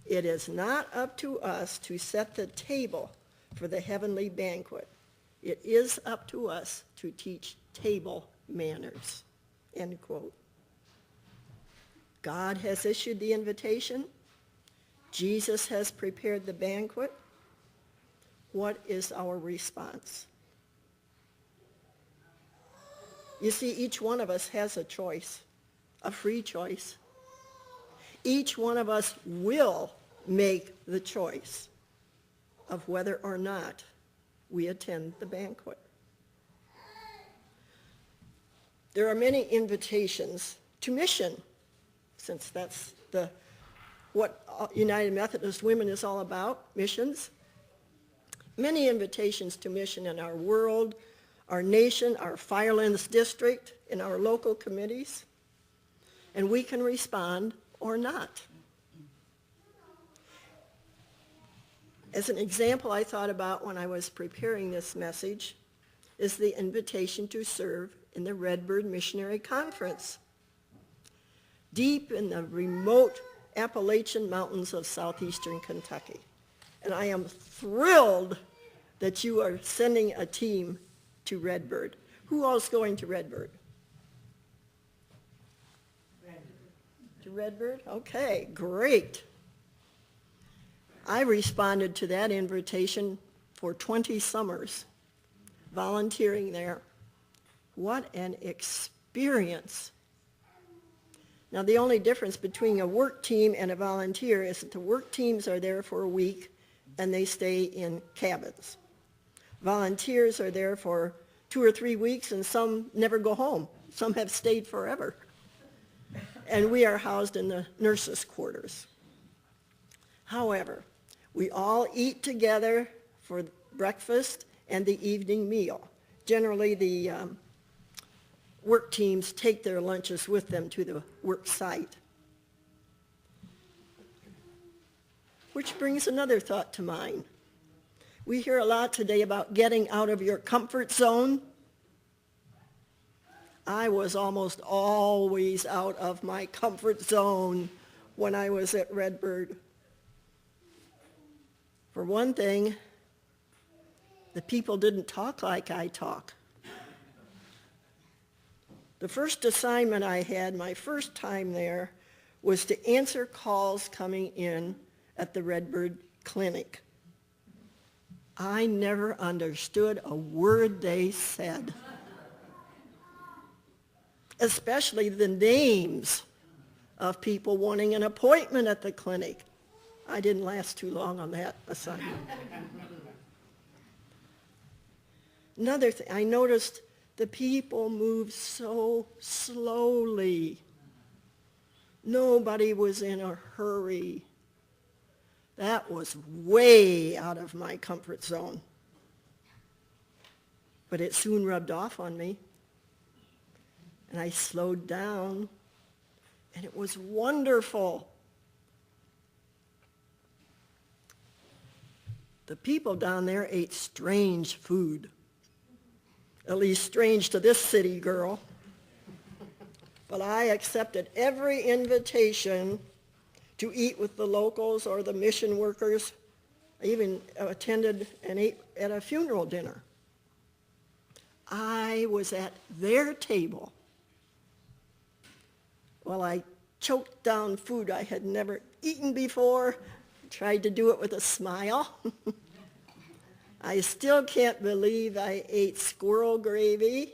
It is not up to us to set the table for the heavenly banquet. It is up to us to teach table manners, end quote. God has issued the invitation. Jesus has prepared the banquet. What is our response? You see, each one of us has a choice, a free choice. Each one of us will make the choice of whether or not we attend the banquet. There are many invitations to mission, since that's what United Methodist Women is all about, missions. Many invitations to mission in our world, our nation, our Firelands district, in our local committees, and we can respond or not. As an example I thought about when I was preparing this message is the invitation to serve in the Redbird Missionary Conference, deep in the remote Appalachian Mountains of southeastern Kentucky. And I am thrilled that you are sending a team to Redbird. Who else is going to Redbird? To Redbird? Okay, great. I responded to that invitation for 20 summers, volunteering there. What an experience. Now, the only difference between a work team and a volunteer is that the work teams are there for a week and they stay in cabins. Volunteers are there for 2 or 3 weeks and some never go home. Some have stayed forever. And we are housed in the nurses' quarters. However, we all eat together for breakfast and the evening meal. Generally, the work teams take their lunches with them to the work site. Which brings another thought to mind. We hear a lot today about getting out of your comfort zone. I was almost always out of my comfort zone when I was at Redbird. For one thing, the people didn't talk like I talk. The first assignment I had, my first time there, was to answer calls coming in at the Redbird Clinic. I never understood a word they said, especially the names of people wanting an appointment at the clinic. I didn't last too long on that assignment. Another thing, I noticed the people moved so slowly. Nobody was in a hurry. That was way out of my comfort zone. But it soon rubbed off on me. And I slowed down, and it was wonderful. The people down there ate strange food. At least strange to this city girl. But I accepted every invitation to eat with the locals or the mission workers. I even attended and ate at a funeral dinner. I was at their table while I choked down food I had never eaten before, tried to do it with a smile. I still can't believe I ate squirrel gravy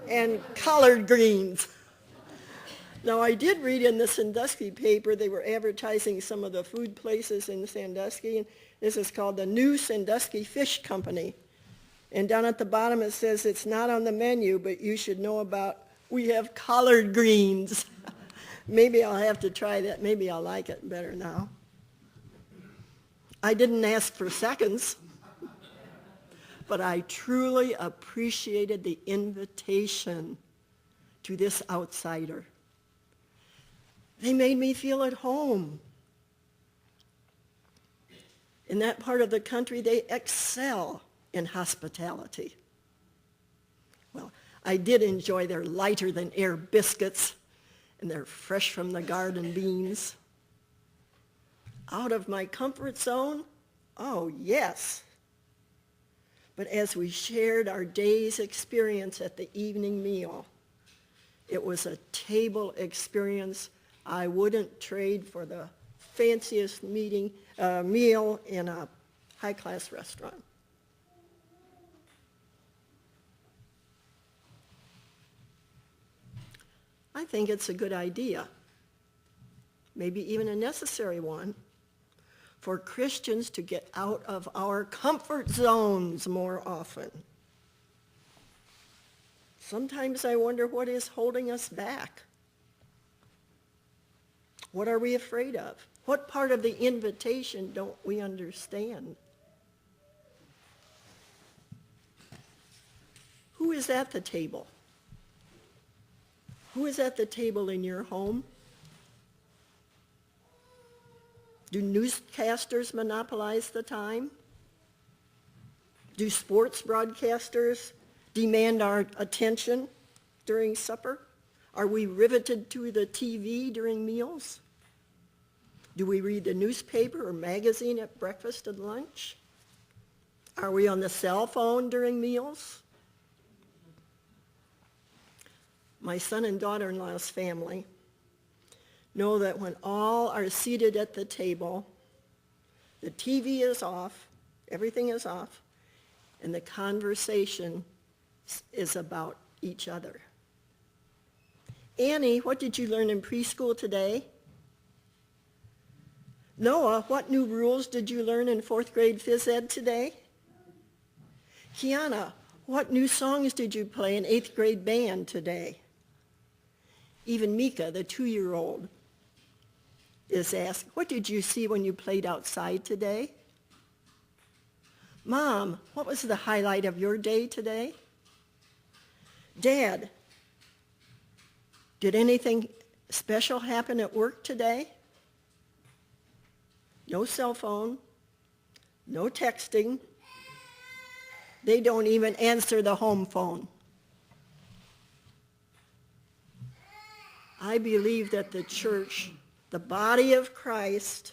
and collard greens. Now, I did read in the Sandusky paper, they were advertising some of the food places in Sandusky, and this is called the New Sandusky Fish Company. And down at the bottom it says it's not on the menu, but you should know about, we have collard greens. Maybe I'll have to try that. Maybe I'll like it better now. I didn't ask for seconds, but I truly appreciated the invitation to this outsider. They made me feel at home. In that part of the country, they excel in hospitality. Well, I did enjoy their lighter-than-air biscuits and their fresh-from-the-garden beans. Out of my comfort zone? Oh, yes. But as we shared our day's experience at the evening meal, it was a table experience I wouldn't trade for the fanciest meal in a high-class restaurant. I think it's a good idea, maybe even a necessary one, for Christians to get out of our comfort zones more often. Sometimes I wonder what is holding us back. What are we afraid of? What part of the invitation don't we understand? Who is at the table? Who is at the table in your home? Do newscasters monopolize the time? Do sports broadcasters demand our attention during supper? Are we riveted to the TV during meals? Do we read the newspaper or magazine at breakfast and lunch? Are we on the cell phone during meals? My son and daughter-in-law's family know that when all are seated at the table, the TV is off, everything is off, and the conversation is about each other. Annie, what did you learn in preschool today? Noah, what new rules did you learn in 4th grade phys ed today? Kiana, what new songs did you play in 8th grade band today? Even Mika, the 2-year-old, is asked, what did you see when you played outside today? Mom, what was the highlight of your day today? Dad, did anything special happen at work today? No cell phone, no texting. They don't even answer the home phone. I believe that the church, the body of Christ,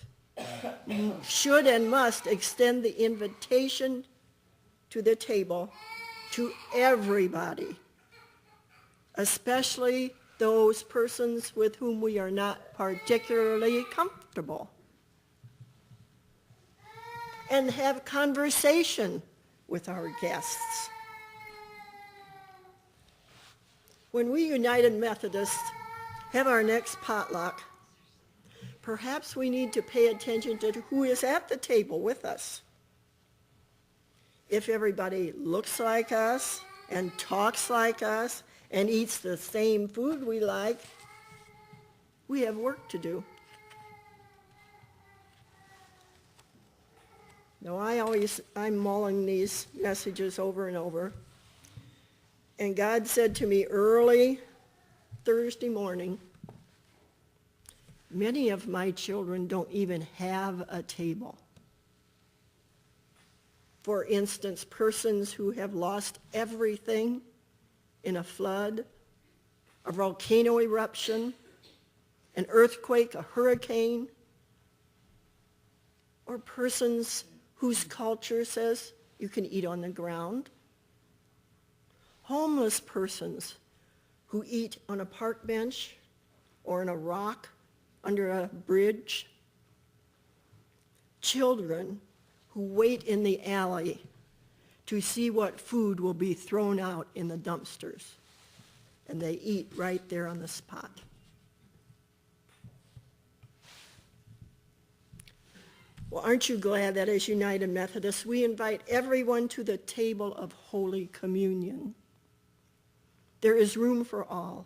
should and must extend the invitation to the table to everybody, especially those persons with whom we are not particularly comfortable, and have conversation with our guests. When we United Methodists have our next potluck, perhaps we need to pay attention to who is at the table with us. If everybody looks like us and talks like us and eats the same food we like, we have work to do. Now, I'm mulling these messages over and over, and God said to me early Thursday morning, many of my children don't even have a table. For instance, persons who have lost everything in a flood, a volcano eruption, an earthquake, a hurricane, or persons whose culture says you can eat on the ground. Homeless persons who eat on a park bench or on a rock under a bridge. Children who wait in the alley to see what food will be thrown out in the dumpsters, and they eat right there on the spot. Well, aren't you glad that as United Methodists, we invite everyone to the table of Holy Communion? There is room for all.